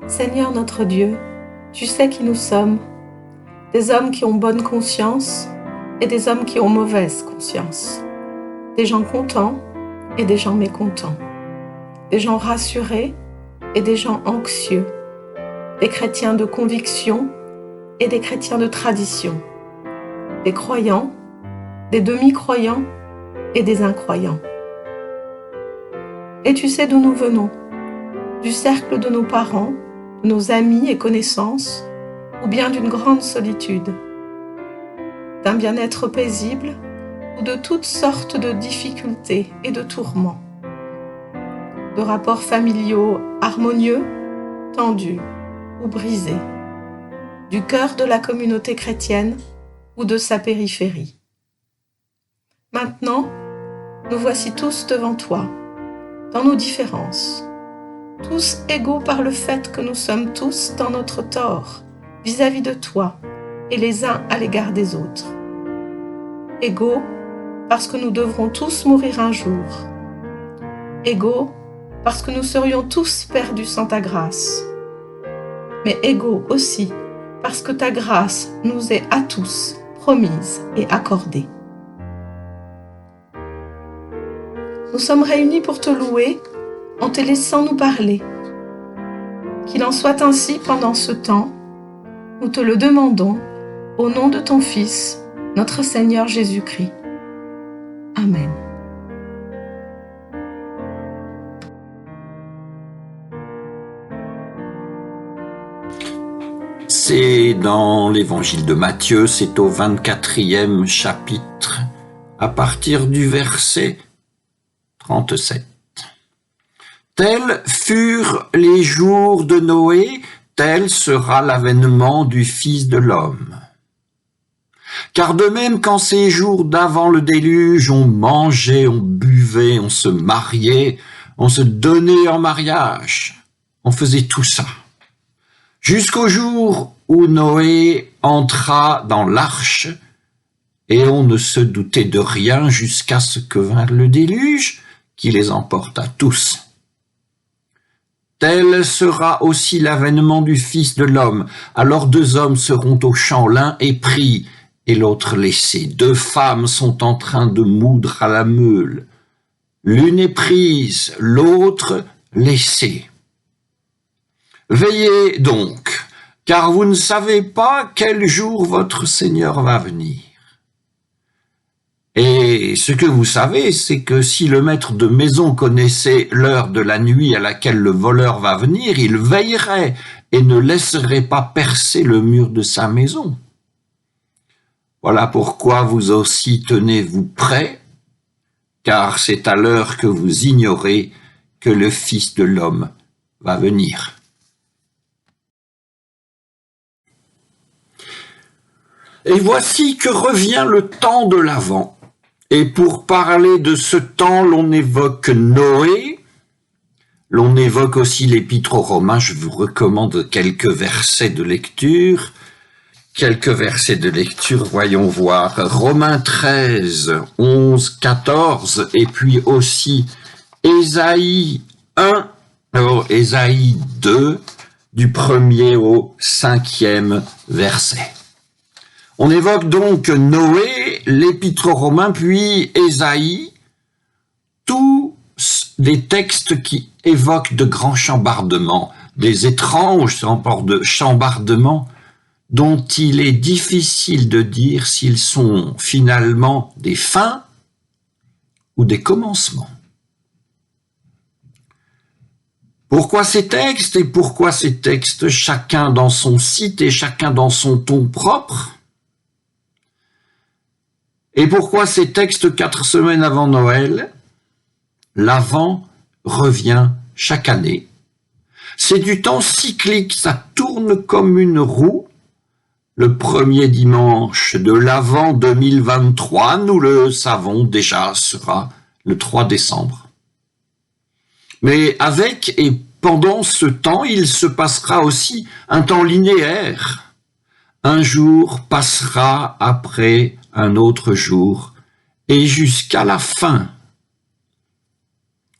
Seigneur notre Dieu, tu sais qui nous sommes, des hommes qui ont bonne conscience et des hommes qui ont mauvaise conscience, des gens contents et des gens mécontents, des gens rassurés et des gens anxieux, des chrétiens de conviction et des chrétiens de tradition, des croyants, des demi-croyants et des incroyants. Et tu sais d'où nous venons, du cercle de nos parents, de nos amis et connaissances, ou bien d'une grande solitude, d'un bien-être paisible ou de toutes sortes de difficultés et de tourments, de rapports familiaux harmonieux, tendus ou brisés, du cœur de la communauté chrétienne ou de sa périphérie. Maintenant, nous voici tous devant toi, dans nos différences, tous égaux par le fait que nous sommes tous dans notre tort vis-à-vis de toi et les uns à l'égard des autres. Égaux parce que nous devrons tous mourir un jour. Égaux parce que nous serions tous perdus sans ta grâce. Mais égaux aussi parce que ta grâce nous est à tous promise et accordée. Nous sommes réunis pour te louer en te laissant nous parler. Qu'il en soit ainsi pendant ce temps, nous te le demandons au nom de ton Fils, notre Seigneur Jésus-Christ. Amen. C'est dans l'évangile de Matthieu, c'est au 24e chapitre, à partir du verset 37. Tels furent les jours de Noé, tel sera l'avènement du Fils de l'homme. Car de même qu'en ces jours d'avant le déluge, on mangeait, on buvait, on se mariait, on se donnait en mariage, on faisait tout ça. Jusqu'au jour où Noé entra dans l'arche, et on ne se doutait de rien jusqu'à ce que vint le déluge, qui les emporta tous. Tel sera aussi l'avènement du Fils de l'homme. Alors 2 hommes seront au champ, l'un est pris et l'autre laissé. 2 femmes sont en train de moudre à la meule. L'une est prise, l'autre laissée. Veillez donc, car vous ne savez pas quel jour votre Seigneur va venir. Et ce que vous savez, c'est que si le maître de maison connaissait l'heure de la nuit à laquelle le voleur va venir, il veillerait et ne laisserait pas percer le mur de sa maison. Voilà pourquoi vous aussi tenez-vous prêts, car c'est à l'heure que vous ignorez que le Fils de l'homme va venir. Et voici que revient le temps de l'Avent. Et pour parler de ce temps, l'on évoque Noé, l'on évoque aussi l'Épître aux Romains. Je vous recommande quelques versets de lecture. Voyons voir. Romains 13, 11, 14, et puis aussi Ésaïe 1, alors Ésaïe 2, du 1er au 5e verset. On évoque donc Noé, l'Épître aux Romains, puis Ésaïe, tous des textes qui évoquent de grands chambardements, des étranges chambardements dont il est difficile de dire s'ils sont finalement des fins ou des commencements. Pourquoi ces textes et pourquoi ces textes chacun dans son site et chacun dans son ton propre? Et pourquoi ces textes 4 semaines avant Noël? L'Avent revient chaque année. C'est du temps cyclique, ça tourne comme une roue. Le premier dimanche de l'Avent 2023, nous le savons déjà, sera le 3 décembre. Mais avec et pendant ce temps, il se passera aussi un temps linéaire. Un jour passera après un autre jour, et jusqu'à la fin,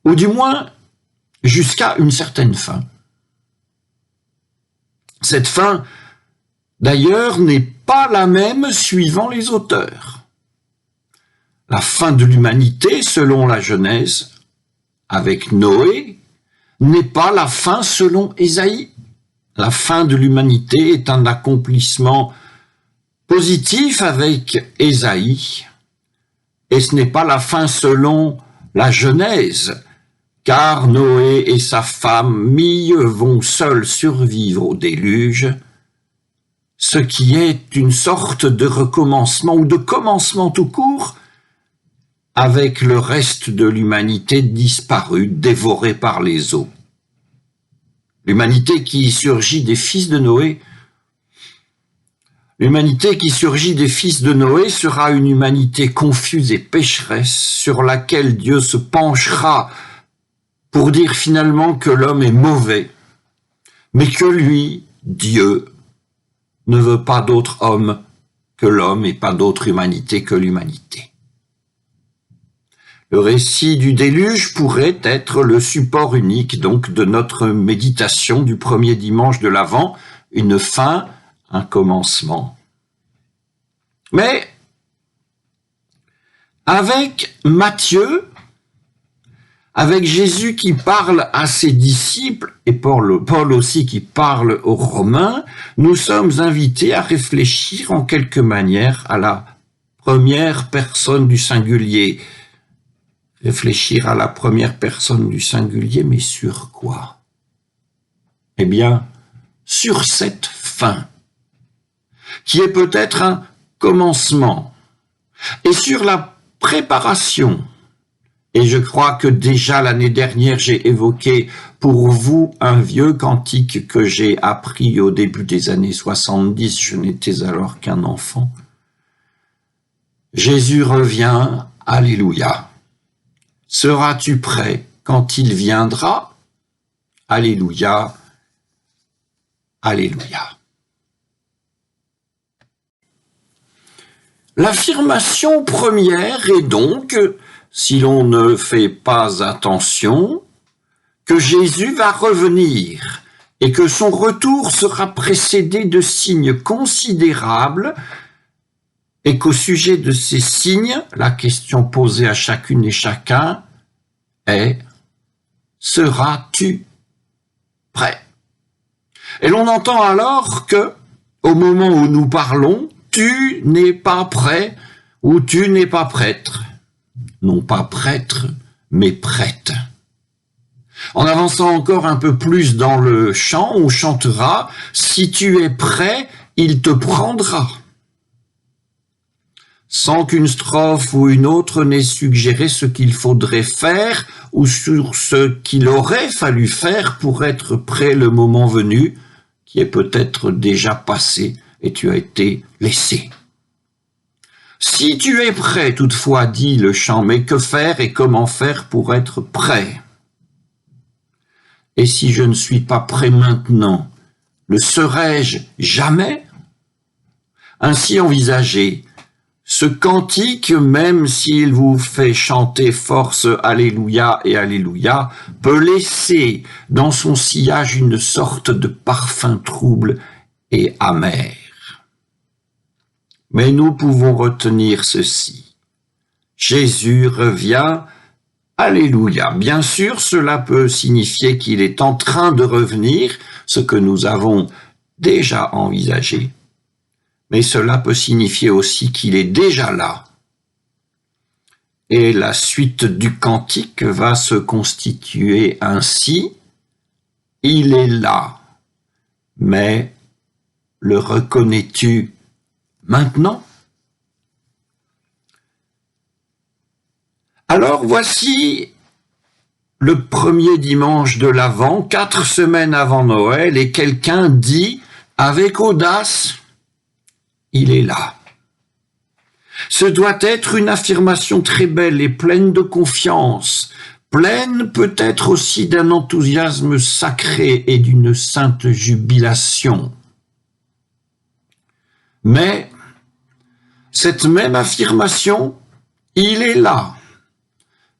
ou du moins jusqu'à une certaine fin. Cette fin, d'ailleurs, n'est pas la même suivant les auteurs. La fin de l'humanité, selon la Genèse, avec Noé, n'est pas la fin selon Ésaïe. La fin de l'humanité est un accomplissement positif avec Ésaïe, et ce n'est pas la fin selon la Genèse, car Noé et sa famille vont seuls survivre au déluge, ce qui est une sorte de recommencement ou de commencement tout court avec le reste de l'humanité disparue, dévorée par les eaux. L'humanité qui surgit des fils de Noé, sera une humanité confuse et pécheresse sur laquelle Dieu se penchera pour dire finalement que l'homme est mauvais, mais que lui, Dieu, ne veut pas d'autre homme que l'homme et pas d'autre humanité que l'humanité. Le récit du déluge pourrait être le support unique donc de notre méditation du premier dimanche de l'Avent, une fin, un commencement. Mais avec Matthieu, avec Jésus qui parle à ses disciples et Paul aussi qui parle aux Romains, nous sommes invités à réfléchir en quelque manière à la première personne du singulier. Réfléchir à la première personne du singulier, mais sur quoi? Eh bien, sur cette fin, qui est peut-être un commencement, et sur la préparation. Et je crois que déjà l'année dernière, j'ai évoqué pour vous un vieux cantique que j'ai appris au début des années 70, je n'étais alors qu'un enfant. Jésus revient, alléluia. Seras-tu prêt quand il viendra? Alléluia, alléluia. L'affirmation première est donc, si l'on ne fait pas attention, que Jésus va revenir et que son retour sera précédé de signes considérables et qu'au sujet de ces signes, la question posée à chacune et chacun est « Seras-tu prêt ?» Et l'on entend alors que, au moment où nous parlons, tu n'es pas prêt ou tu n'es pas prêtre. Non pas prêtre, mais prête. En avançant encore un peu plus dans le chant, on chantera « Si tu es prêt, il te prendra ». Sans qu'une strophe ou une autre n'ait suggéré ce qu'il faudrait faire ou sur ce qu'il aurait fallu faire pour être prêt le moment venu, qui est peut-être déjà passé et tu as été laissé. Si tu es prêt, toutefois, dit le chant, mais que faire et comment faire pour être prêt? Et si je ne suis pas prêt maintenant, le serai-je jamais? Ainsi envisagé, ce cantique, même s'il vous fait chanter force Alléluia et Alléluia, peut laisser dans son sillage une sorte de parfum trouble et amer. Mais nous pouvons retenir ceci. Jésus revient, Alléluia. Bien sûr, cela peut signifier qu'il est en train de revenir, ce que nous avons déjà envisagé. Mais cela peut signifier aussi qu'il est déjà là. Et la suite du cantique va se constituer ainsi. Il est là, mais le reconnais-tu maintenant? Alors voici le premier dimanche de l'Avent, 4 semaines avant Noël, et quelqu'un dit avec audace, il est là. Ce doit être une affirmation très belle et pleine de confiance, pleine peut-être aussi d'un enthousiasme sacré et d'une sainte jubilation. Mais cette même affirmation, il est là,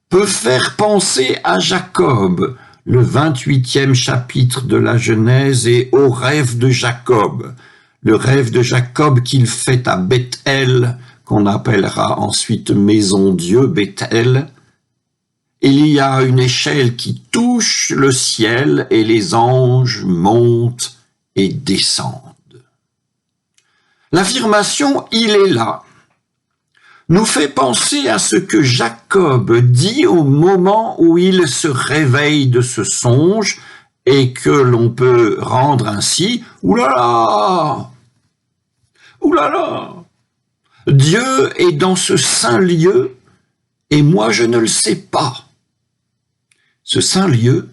peut faire penser à Jacob, le 28e chapitre de la Genèse et au rêve de Jacob. Le rêve de Jacob qu'il fait à Bethel, qu'on appellera ensuite Maison Dieu, Bethel. Il y a une échelle qui touche le ciel et les anges montent et descendent. L'affirmation « il est là » nous fait penser à ce que Jacob dit au moment où il se réveille de ce songe et que l'on peut rendre ainsi « Oulala ! Oulala ! Dieu est dans ce saint lieu et moi je ne le sais pas. » Ce saint lieu,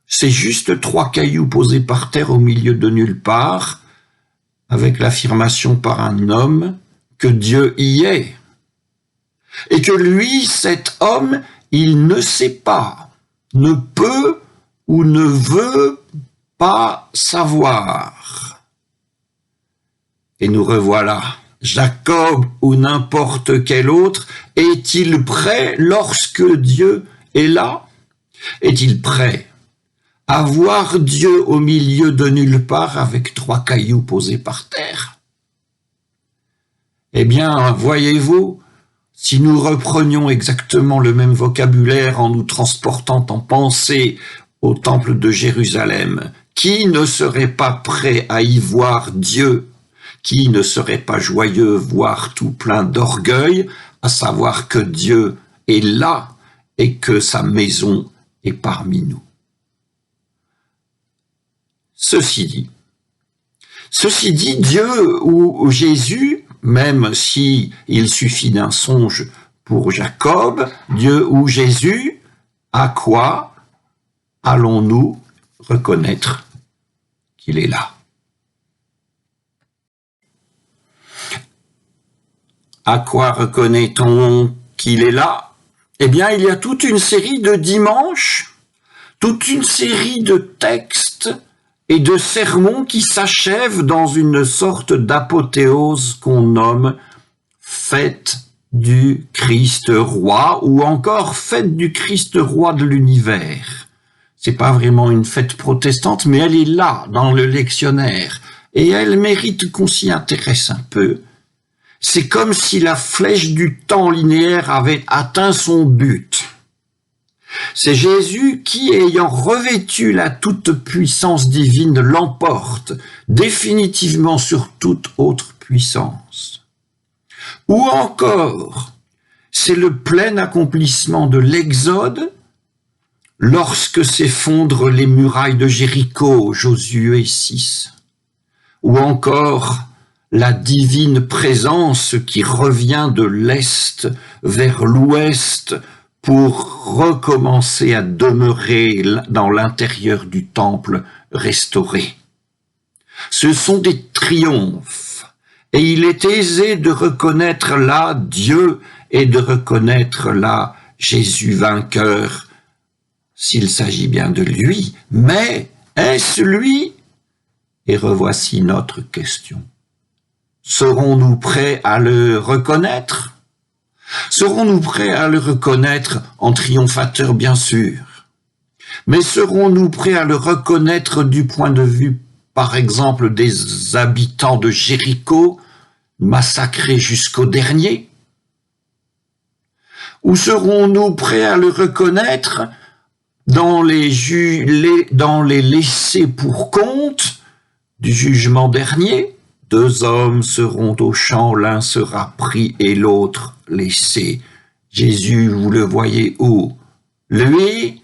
c'est juste 3 cailloux posés par terre au milieu de nulle part, avec l'affirmation par un homme que Dieu y est. Et que lui, cet homme, il ne sait pas, ne peut ou ne veut pas savoir. Et nous revoilà. Jacob ou n'importe quel autre, est-il prêt lorsque Dieu est là? Est-il prêt à voir Dieu au milieu de nulle part avec 3 cailloux posés par terre? Eh bien, voyez-vous, si nous reprenions exactement le même vocabulaire en nous transportant en pensée au temple de Jérusalem, qui ne serait pas prêt à y voir Dieu? Qui ne serait pas joyeux, voire tout plein d'orgueil, à savoir que Dieu est là et que sa maison est parmi nous? Ceci dit, Dieu ou Jésus, même si il suffit d'un songe pour Jacob, Dieu ou Jésus, à quoi allons-nous reconnaître qu'il est là? À quoi reconnaît-on qu'il est là? Eh bien, il y a toute une série de dimanches, toute une série de textes et de sermons qui s'achèvent dans une sorte d'apothéose qu'on nomme Fête du Christ roi ou encore Fête du Christ roi de l'univers. C'est pas vraiment une fête protestante, mais elle est là dans le lectionnaire et elle mérite qu'on s'y intéresse un peu. C'est comme si la flèche du temps linéaire avait atteint son but. C'est Jésus qui, ayant revêtu la toute-puissance divine, l'emporte définitivement sur toute autre puissance. Ou encore, c'est le plein accomplissement de l'Exode lorsque s'effondrent les murailles de Jéricho, Josué 6. Ou encore, la divine présence qui revient de l'Est vers l'Ouest pour recommencer à demeurer dans l'intérieur du temple restauré. Ce sont des triomphes, et il est aisé de reconnaître là Dieu et de reconnaître là Jésus vainqueur, s'il s'agit bien de lui. Mais est-ce lui? Et revoici notre question. Serons-nous prêts à le reconnaître? Serons-nous prêts à le reconnaître en triomphateur, bien sûr? Mais serons-nous prêts à le reconnaître du point de vue, par exemple, des habitants de Jéricho, massacrés jusqu'au dernier? Ou serons-nous prêts à le reconnaître dans les laissés pour compte du jugement dernier? 2 hommes seront au champ, l'un sera pris et l'autre laissé. Jésus, vous le voyez où? Lui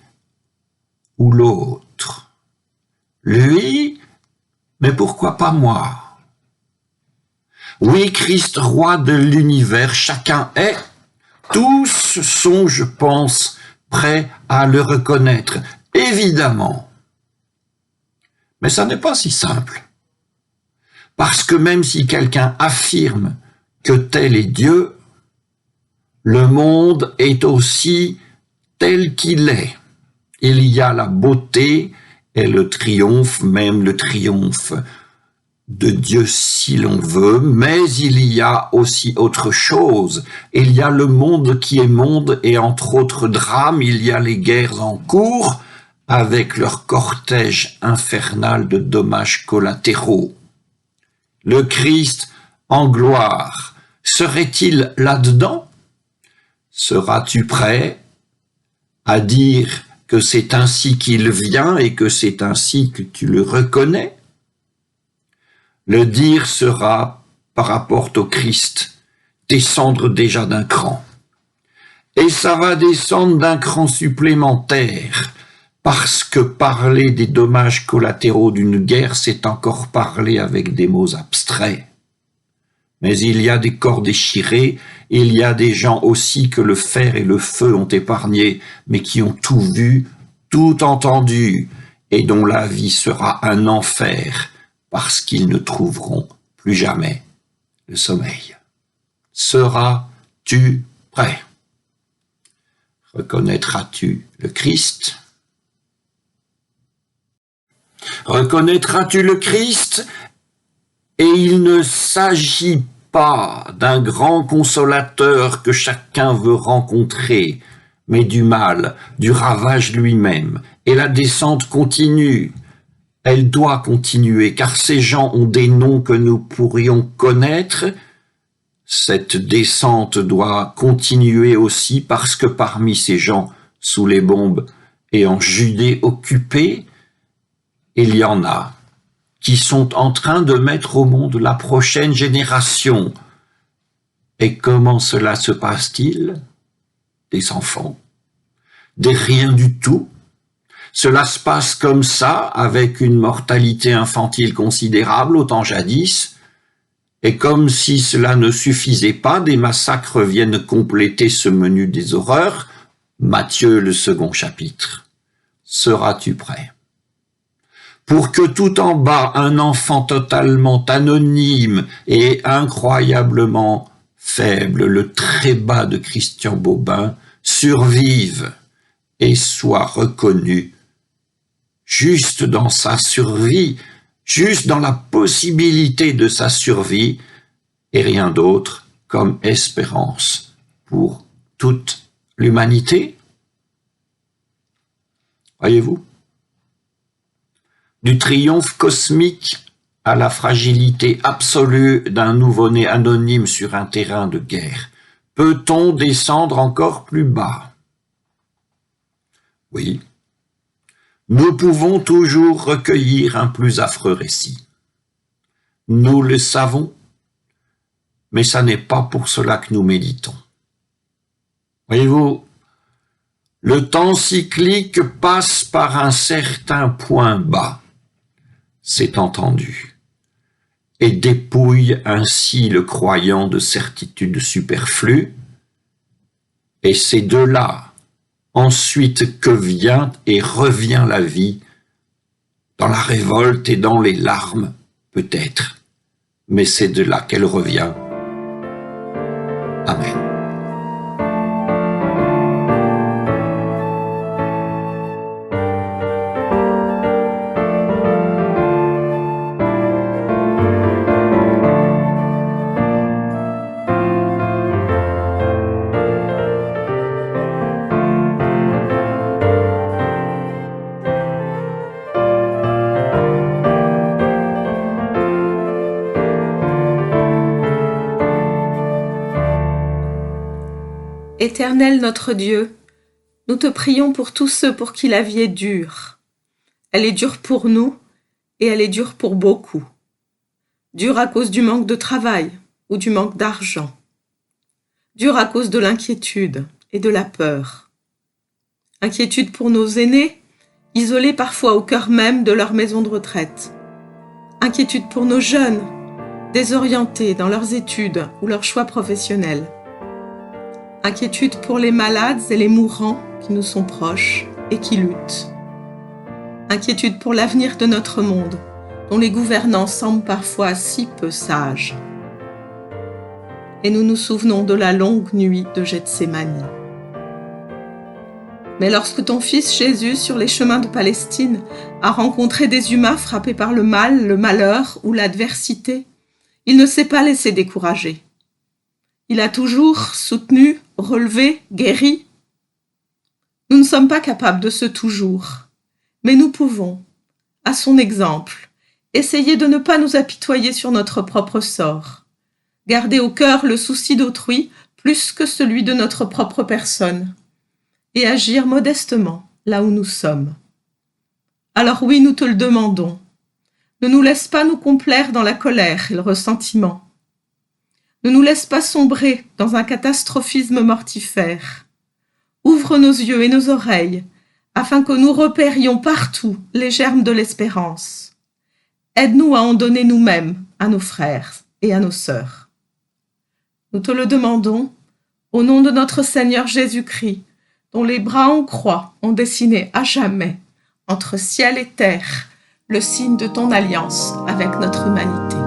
ou l'autre? Lui, mais pourquoi pas moi? Oui, Christ, roi de l'univers, chacun est. Tous sont, je pense, prêts à le reconnaître, évidemment. Mais ça n'est pas si simple. Parce que même si quelqu'un affirme que tel est Dieu, le monde est aussi tel qu'il est. Il y a la beauté et le triomphe, même le triomphe de Dieu si l'on veut, mais il y a aussi autre chose. Il y a le monde qui est monde et entre autres drames, il y a les guerres en cours avec leur cortège infernal de dommages collatéraux. Le Christ en gloire, serait-il là-dedans? Seras-tu prêt à dire que c'est ainsi qu'il vient et que c'est ainsi que tu le reconnais? Le dire sera, par rapport au Christ, descendre déjà d'un cran. Et ça va descendre d'un cran supplémentaire, parce que parler des dommages collatéraux d'une guerre, c'est encore parler avec des mots abstraits. Mais il y a des corps déchirés, il y a des gens aussi que le fer et le feu ont épargnés, mais qui ont tout vu, tout entendu, et dont la vie sera un enfer, parce qu'ils ne trouveront plus jamais le sommeil. Seras-tu prêt? Reconnaîtras-tu le Christ? Reconnaîtras-tu le Christ? Et il ne s'agit pas d'un grand consolateur que chacun veut rencontrer, mais du mal, du ravage lui-même. Et la descente continue. Elle doit continuer, car ces gens ont des noms que nous pourrions connaître. Cette descente doit continuer aussi parce que parmi ces gens, sous les bombes et en Judée occupée, il y en a qui sont en train de mettre au monde la prochaine génération. Et comment cela se passe-t-il? Des enfants, des rien du tout. Cela se passe comme ça, avec une mortalité infantile considérable, autant jadis, et comme si cela ne suffisait pas, des massacres viennent compléter ce menu des horreurs. Matthieu, le second chapitre. Seras-tu prêt? Pour que tout en bas, un enfant totalement anonyme et incroyablement faible, le très bas de Christian Bobin, survive et soit reconnu juste dans sa survie, juste dans la possibilité de sa survie, et rien d'autre comme espérance pour toute l'humanité. Voyez-vous? Du triomphe cosmique à la fragilité absolue d'un nouveau-né anonyme sur un terrain de guerre. Peut-on descendre encore plus bas? Oui. Nous pouvons toujours recueillir un plus affreux récit. Nous le savons, mais ça n'est pas pour cela que nous méditons. Voyez-vous, le temps cyclique passe par un certain point bas, c'est entendu, et dépouille ainsi le croyant de certitudes superflues, et c'est de là ensuite que vient et revient la vie, dans la révolte et dans les larmes, peut-être, mais c'est de là qu'elle revient. Amen. Éternel notre Dieu, nous te prions pour tous ceux pour qui la vie est dure. Elle est dure pour nous et elle est dure pour beaucoup. Dure à cause du manque de travail ou du manque d'argent. Dure à cause de l'inquiétude et de la peur. Inquiétude pour nos aînés, isolés parfois au cœur même de leur maison de retraite. Inquiétude pour nos jeunes, désorientés dans leurs études ou leurs choix professionnels. Inquiétude pour les malades et les mourants qui nous sont proches et qui luttent. Inquiétude pour l'avenir de notre monde, dont les gouvernants semblent parfois si peu sages. Et nous nous souvenons de la longue nuit de Gethsémani. Mais lorsque ton fils Jésus, sur les chemins de Palestine, a rencontré des humains frappés par le mal, le malheur ou l'adversité, il ne s'est pas laissé décourager. Il a toujours soutenu, relevé, guéri. Nous ne sommes pas capables de ce toujours, Mais nous pouvons, à son exemple, essayer de ne pas nous apitoyer sur notre propre sort, garder au cœur le souci d'autrui plus que celui de notre propre personne, et agir modestement là où nous sommes. Alors oui, nous te le demandons, ne nous laisse pas nous complaire dans la colère et le ressentiment. Ne nous laisse pas sombrer dans un catastrophisme mortifère. Ouvre nos yeux et nos oreilles, afin que nous repérions partout les germes de l'espérance. Aide-nous à en donner nous-mêmes à nos frères et à nos sœurs. Nous te le demandons, au nom de notre Seigneur Jésus-Christ, dont les bras en croix ont dessiné à jamais, entre ciel et terre, le signe de ton alliance avec notre humanité.